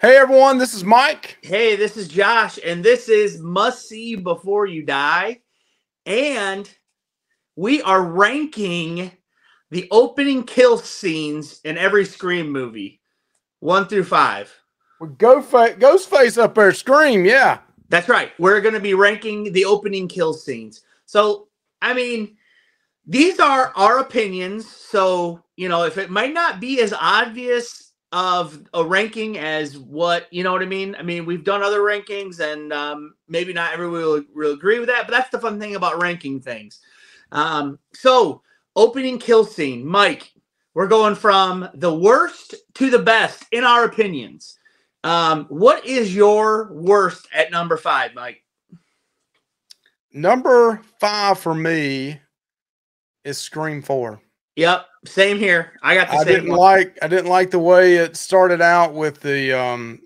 Hey everyone, this is Mike. Hey, this is Josh, and this is Must See Before You Die. And we are ranking the opening kill scenes in every Scream movie, 1 through 5. With Ghostface up there, Scream, yeah. That's right. We're going to be ranking the opening kill scenes. So, I mean, these are our opinions. So, if it might not be as obvious of a ranking as what, you know what I mean? I mean, we've done other rankings and maybe not everyone will agree with that, but that's the fun thing about ranking things. So, opening kill scene. Mike, we're going from the worst to the best in our opinions. What is your worst at number 5, Mike? Number 5 for me is Scream 4. Yep, same here. I got the I same one. I didn't like the way it started out with the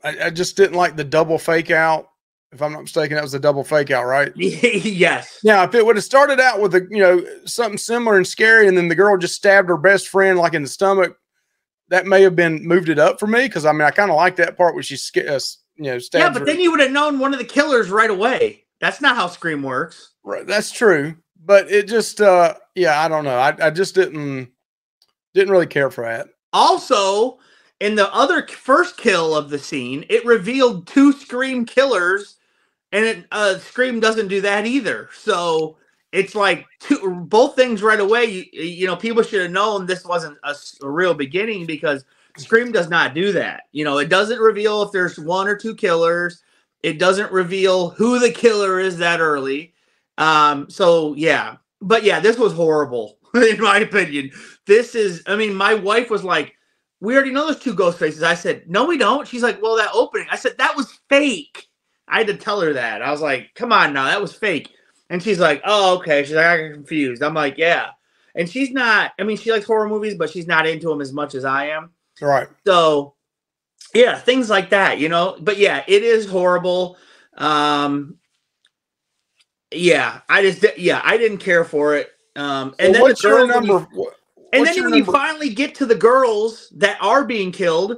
I just didn't like the double fake out. If I'm not mistaken, that was a double fake out, right? Yes. Yeah, if it would have started out with something similar and scary, and then the girl just stabbed her best friend like in the stomach, that may have been moved it up for me, because I mean I kind of like that part where she stabbed. Yeah, but then you would have known one of the killers right away. That's not how Scream works. Right, that's true. But it just, yeah, I don't know. I just didn't really care for that. Also, in the other first kill of the scene, it revealed 2 Scream killers, and Scream doesn't do that either. So it's like both things right away. People should have known this wasn't a real beginning, because Scream does not do that. It doesn't reveal if there's 1 or 2 killers. It doesn't reveal who the killer is that early. So yeah, but yeah, this was horrible in my opinion. My wife was like, "We already know there's 2 ghost faces." I said, "No, we don't." She's like, "Well, that opening." I said, "That was fake." I had to tell her that. I was like, "Come on now, that was fake." And she's like, "Oh, okay." She's like, "I got confused." I'm like, "Yeah." And she's not. I mean, she likes horror movies, but she's not into them as much as I am. Right. So yeah, things like that, But yeah, it is horrible. Yeah, I didn't care for it. And then what's your number? When you finally get to the girls that are being killed,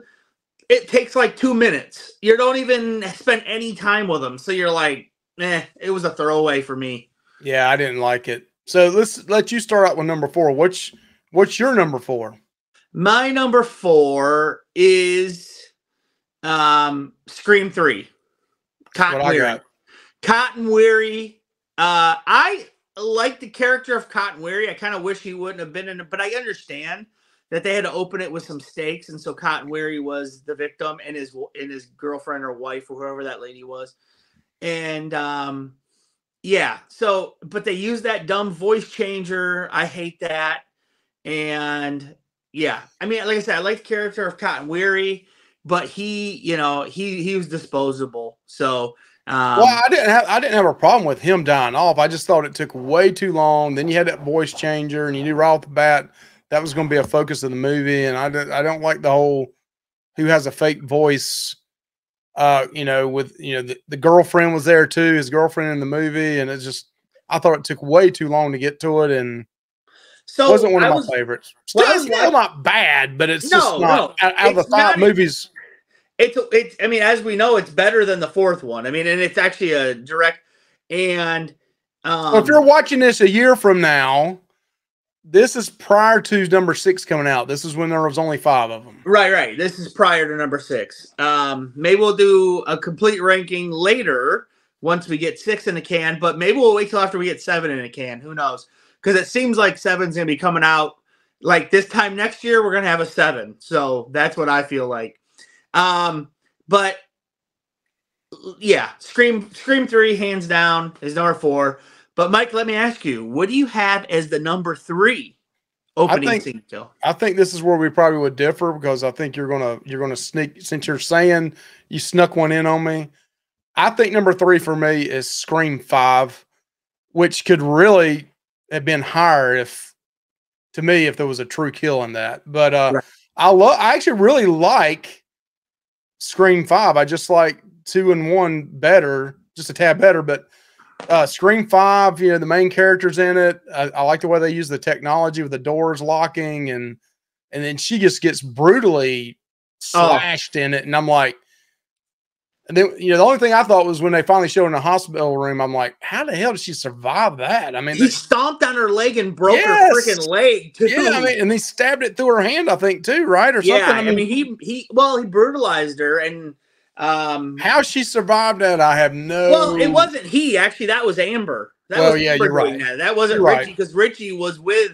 it takes like 2 minutes. You don't even spend any time with them, so you're like, it was a throwaway for me. Yeah, I didn't like it. So let's let you start out with number 4. What's your number 4? My number 4 is Scream 3. Cotton Weary. Cotton Weary. I like the character of Cotton Weary. I kind of wish he wouldn't have been in it, but I understand that they had to open it with some stakes, and so Cotton Weary was the victim, and his girlfriend or wife or whoever that lady was. And yeah, so but they used that dumb voice changer. I hate that. And yeah, I mean, like I said, I like the character of Cotton Weary, but he was disposable. So well, I didn't have a problem with him dying off. I just thought it took way too long. Then you had that voice changer, and you knew right off the bat that was going to be a focus of the movie. And I don't like the whole who has a fake voice. With the girlfriend was there too, his girlfriend in the movie, and I thought it took way too long to get to it, and so it wasn't one of my favorites. So it's still not bad, but it's just not out of the 5 movies. It's. I mean, as we know, it's better than the 4th one. I mean, and it's actually a direct. And if you're watching this a year from now, this is prior to number 6 coming out. This is when there was only 5 of them. Right. This is prior to number 6. Maybe we'll do a complete ranking later once we get 6 in the can, but maybe we'll wait till after we get 7 in the can. Who knows? Because it seems like 7's going to be coming out like this time next year. We're going to have a 7. So that's what I feel like. But yeah, Scream 3 hands down is number 4. But Mike, let me ask you, what do you have as the number 3 opening scene kill? I think this is where we probably would differ, because I think you're gonna sneak, since you're saying you snuck one in on me. I think number 3 for me is Scream 5, which could really have been higher if there was a true kill in that. But right. I actually really like Scream 5. I just like 2 and 1 better, just a tad better. But Scream 5, the main character's in it. I like the way they use the technology with the doors locking, and then she just gets brutally slashed in it. And I'm like, And then, you know, the only thing I thought was when they finally showed her in the hospital room, I'm like, how the hell did she survive that? I mean, he stomped on her leg and broke her freaking leg too. Yeah, I mean, and he stabbed it through her hand, I think, too, right? Or yeah, something. I mean, he brutalized her, and how she survived that, I have no. Well, it wasn't he actually. That was Amber. That was Amber you're right. That wasn't Richie, because Richie was with,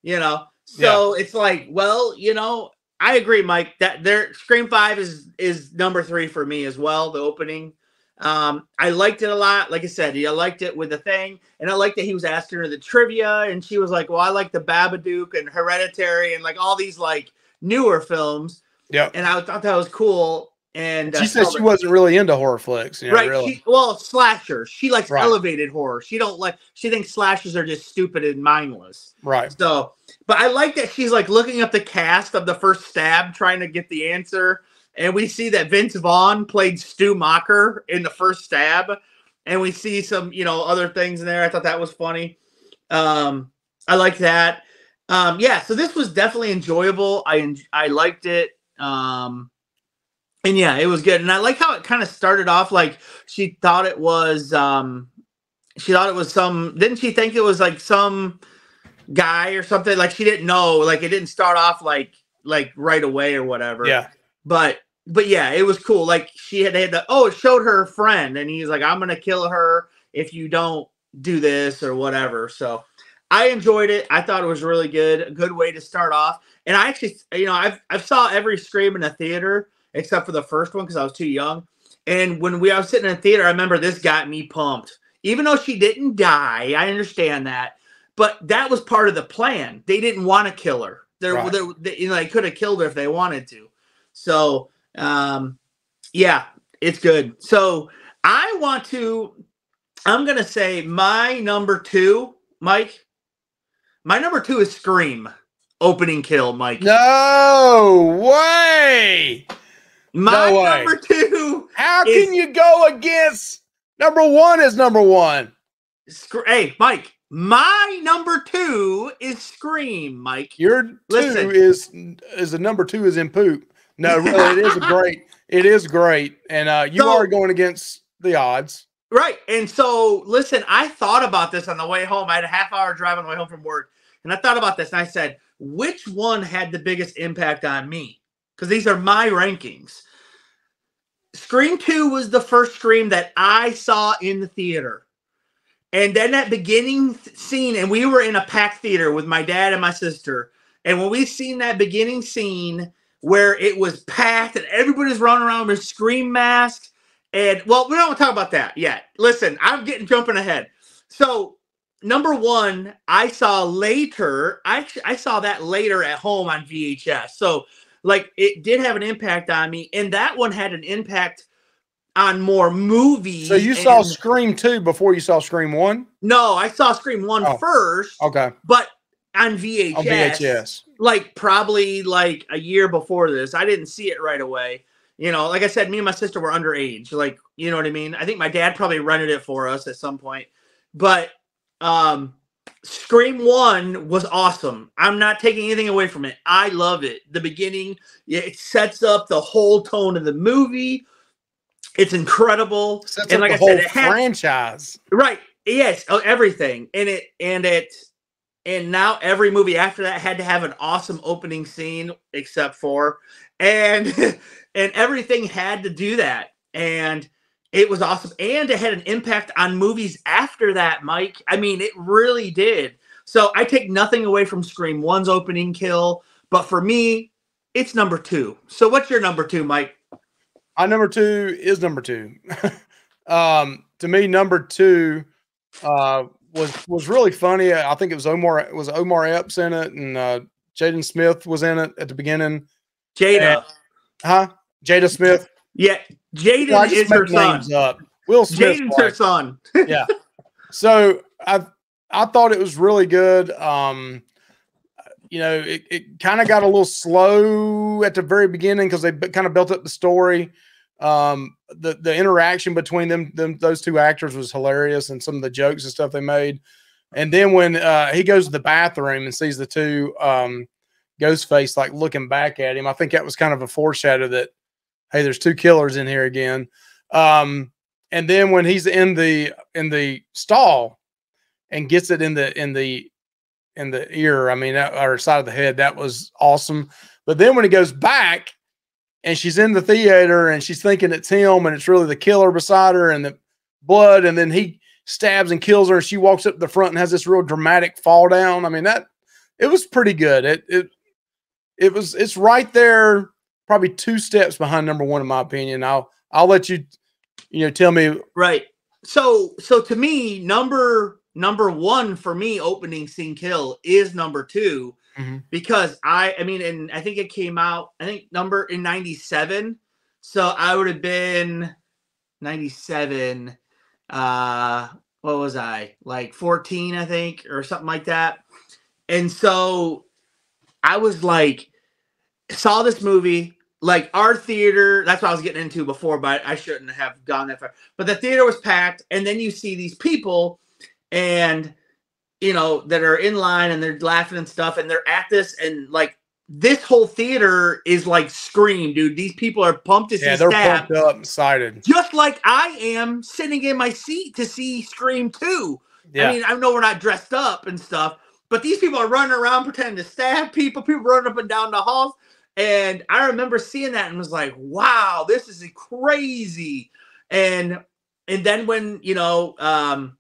you know. So it's like, well, you know, I agree, Mike. That their Scream 5 is number 3 for me as well. The opening, I liked it a lot. Like I said, I liked it with the thing, and I liked that he was asking her the trivia, and she was like, "Well, I like the Babadook and Hereditary and like all these like newer films." Yeah, and I thought that was cool. And she said she wasn't really into horror flicks, you know, right? really. Slashers. She likes elevated horror. She thinks slashers are just stupid and mindless. Right. So, but I like that she's like looking up the cast of the first stab, trying to get the answer. And we see that Vince Vaughn played Stu Macher in the first stab, and we see some, you know, other things in there. I thought that was funny. I like that. Yeah. So this was definitely enjoyable. I liked it. And yeah, it was good. And I like how it kind of started off like she thought it was some, didn't she think it was like some guy or something? Like she didn't know, like it didn't start off like right away or whatever. Yeah. But yeah, it was cool. Like it showed her friend, and he's like, I'm going to kill her if you don't do this or whatever. So I enjoyed it. I thought it was really good. A good way to start off. And I actually, you know, I've saw every Scream in a theater except for the first one because I was too young. And when I was sitting in a theater, I remember this got me pumped. Even though she didn't die, I understand that, but that was part of the plan. They didn't want to kill her. They could have killed her if they wanted to. So, yeah, it's good. So I'm going to say my number 2, Mike. My number 2 is Scream. Opening kill, Mike. No way. My number 2. How can you go against number 1 is number 1? Hey, Mike. My number 2 is Scream, Mike. Your 2 is the number 2 is in poop. No, really, it is great. And you are going against the odds. Right. And so, listen, I thought about this on the way home. I had a half-hour drive on the way home from work. And I thought about this, and I said, which one had the biggest impact on me? Because these are my rankings. Scream 2 was the first Scream that I saw in the theater. And then that beginning scene, and we were in a packed theater with my dad and my sister. And when we seen that beginning scene where it was packed and everybody's running around with Scream masks, and, well, we don't want to talk about that yet. Listen, I'm jumping ahead. So, number 1, I saw later. I saw that later at home on VHS. So, like, it did have an impact on me. And that one had an impact on more movies. So you saw Scream 2 before you saw Scream 1? No, I saw Scream 1 first. Okay. But on VHS. On VHS. Like, probably like a year before this. I didn't see it right away. You know, like I said, me and my sister were underage. Like, you know what I mean? I think my dad probably rented it for us at some point. But Scream 1 was awesome. I'm not taking anything away from it. I love it. The beginning, it sets up the whole tone of the movie. It's incredible. Sets and up like the whole franchise. Right. Yes, everything. And now every movie after that had to have an awesome opening scene except for and everything had to do that. And it was awesome. And it had an impact on movies after that, Mike. I mean, it really did. So I take nothing away from Scream 1's opening kill. But for me, it's number 2. So what's your number 2, Mike? My number 2 is number 2. To me, number 2 was really funny. I think it was Omar Epps in it, and Jaden Smith was in it at the beginning. Jada. Jada Smith. Yeah, Jaden is her son. Will Smith. Jaden's her son. Yeah. So I thought it was really good. You know, it kind of got a little slow at the very beginning because they kind of built up the story. The interaction between those two actors was hilarious, and some of the jokes and stuff they made. And then when he goes to the bathroom and sees the two Ghostface like looking back at him, I think that was kind of a foreshadow that, hey, there's two killers in here again. And then when he's in the stall and gets it in the ear, I mean, or side of the head, that was awesome. But then when he goes back and she's in the theater and she's thinking it's him and it's really the killer beside her and the blood, and then he stabs and kills her and she walks up to the front and has this real dramatic fall down. I mean, it was pretty good. It's right there, probably 2 steps behind number 1 in my opinion. I'll let you tell me. Right. So to me, number 1 for me, opening scene kill is number 2, because I mean, and I think it came out, I think in 97. So I would have been 97. What was I, like 14, I think, or something like that. And so I was like, saw this movie, like our theater, that's what I was getting into before, but I shouldn't have gone that far. But the theater was packed, and then you see these people and that are in line and they're laughing and stuff, and they're at this, and like this whole theater is like Scream, dude. These people are pumped to see they're Stab, pumped up, excited, just like I am sitting in my seat to see Scream 2. Yeah. I mean, I know we're not dressed up and stuff, but these people are running around pretending to stab people running up and down the halls. And I remember seeing that and was like, wow, this is crazy. And then when, the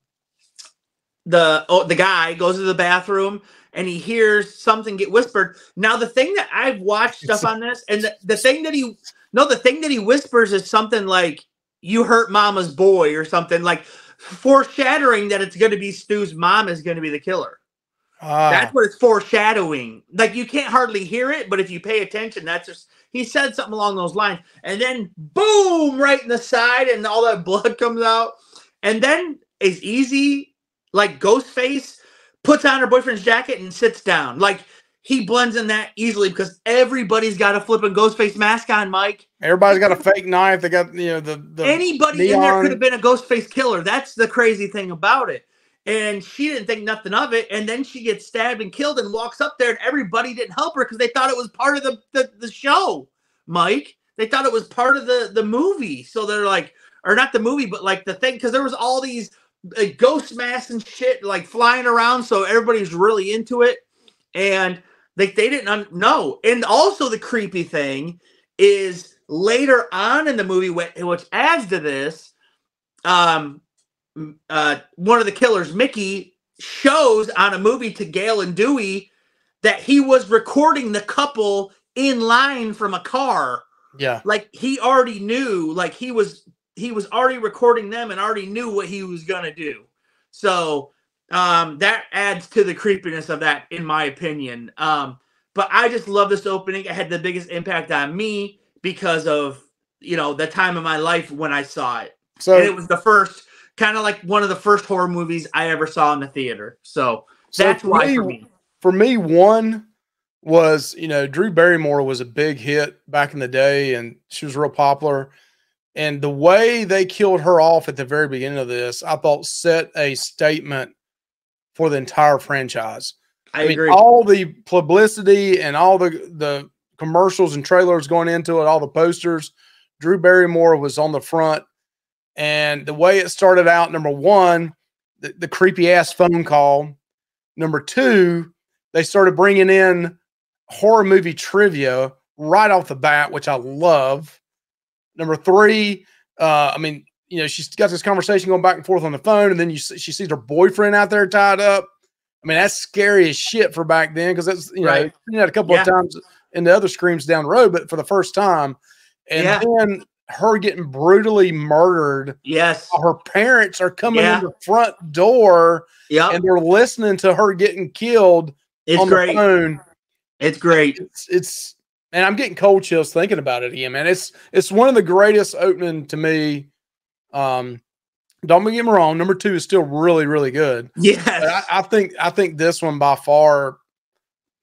guy goes to the bathroom and he hears something get whispered. Now, the thing that I've watched stuff on this, and the thing that he whispers is something like, "You hurt mama's boy," or something, like foreshadowing that it's going to be Stu's mom is going to be the killer. That's what it's foreshadowing. Like, you can't hardly hear it, but if you pay attention, that's just, he said something along those lines. And then boom, right in the side, and all that blood comes out. And then it's easy, like Ghostface puts on her boyfriend's jacket and sits down. Like, he blends in that easily because everybody's got a flipping Ghostface mask on, Mike. Everybody's got a fake knife. They got, the anybody neon in there could have been a Ghostface killer. That's the crazy thing about it. And she didn't think nothing of it. And then she gets stabbed and killed and walks up there, and everybody didn't help her because they thought it was part of the show, Mike. They thought it was part of the movie. So they're like, or not the movie, but like the thing, because there was all these ghost masks and shit like flying around. So everybody's really into it. And they didn't know. And also the creepy thing is later on in the movie, which adds to this, one of the killers, Mickey, shows on a movie to Gale and Dewey that he was recording the couple in line from a car. Yeah. Like, he already knew, like he was already recording them and already knew what he was going to do. So that adds to the creepiness of that, in my opinion. But I just love this opening. It had the biggest impact on me because of, the time of my life when I saw it. So and it was the first, kind of like one of the first horror movies I ever saw in the theater. So that's why for me. For me, one was, Drew Barrymore was a big hit back in the day, and she was real popular. And the way they killed her off at the very beginning of this, I thought set a statement for the entire franchise. I mean, all the publicity and all the commercials and trailers going into it, all the posters, Drew Barrymore was on the front. And the way it started out, number one, the creepy ass phone call. Number two, they started bringing in horror movie trivia right off the bat, which I love. Number three, she's got this conversation going back and forth on the phone, and then she sees her boyfriend out there tied up. I mean, that's scary as shit for back then, because that's, right. Seen that a couple of times in the other Screams down the road, but for the first time. And then her getting brutally murdered. Yes. Her parents are coming in the front door, and they're listening to her getting killed on the phone. It's great. It's and I'm getting cold chills thinking about it again, man. It's one of the greatest opening to me. Don't get me wrong. Number two is still really, really good. Yes. But I think this one by far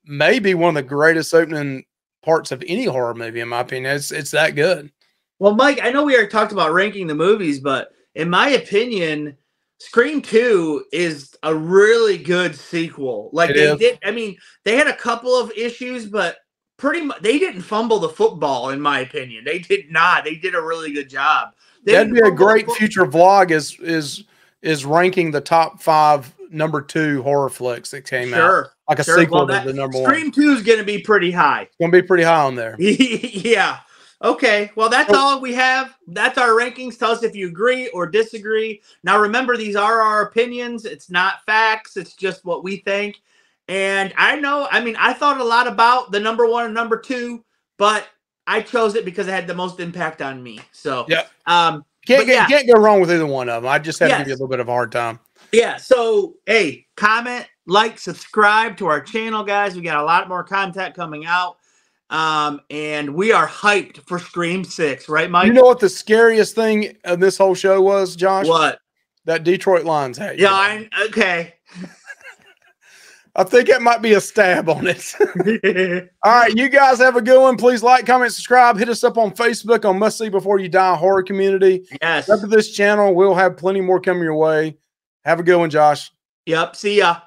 may be one of the greatest opening parts of any horror movie, in my opinion. It's that good. Well, Mike, I know we already talked about ranking the movies, but in my opinion, Scream 2 is a really good sequel. Like they had a couple of issues, but pretty much they didn't fumble the football, in my opinion. They did not. They did a really good job. That'd be a great future vlog. Is ranking the top 5 number 2 horror flicks that came out, like a sequel to the number 1. Scream 2 is going to be pretty high. It's going to be pretty high on there. Yeah. Okay. Well, that's all we have. That's our rankings. Tell us if you agree or disagree. Now, remember, these are our opinions. It's not facts. It's just what we think. And I thought a lot about the number 1 and number 2, but I chose it because it had the most impact on me. So, yeah. Can't go wrong with either one of them. I just had to give you a little bit of a hard time. Yeah. So, hey, comment, like, subscribe to our channel, guys. We got a lot more content coming out. And we are hyped for Scream 6, right, Mike? You know what the scariest thing of this whole show was, Josh? What? That Detroit Lions hat. Yeah, okay. I think it might be a stab on it. All right, you guys have a good one. Please like, comment, subscribe. Hit us up on Facebook on Must See Before You Die Horror Community. Yes. Up to this channel, we'll have plenty more coming your way. Have a good one, Josh. Yep. See ya.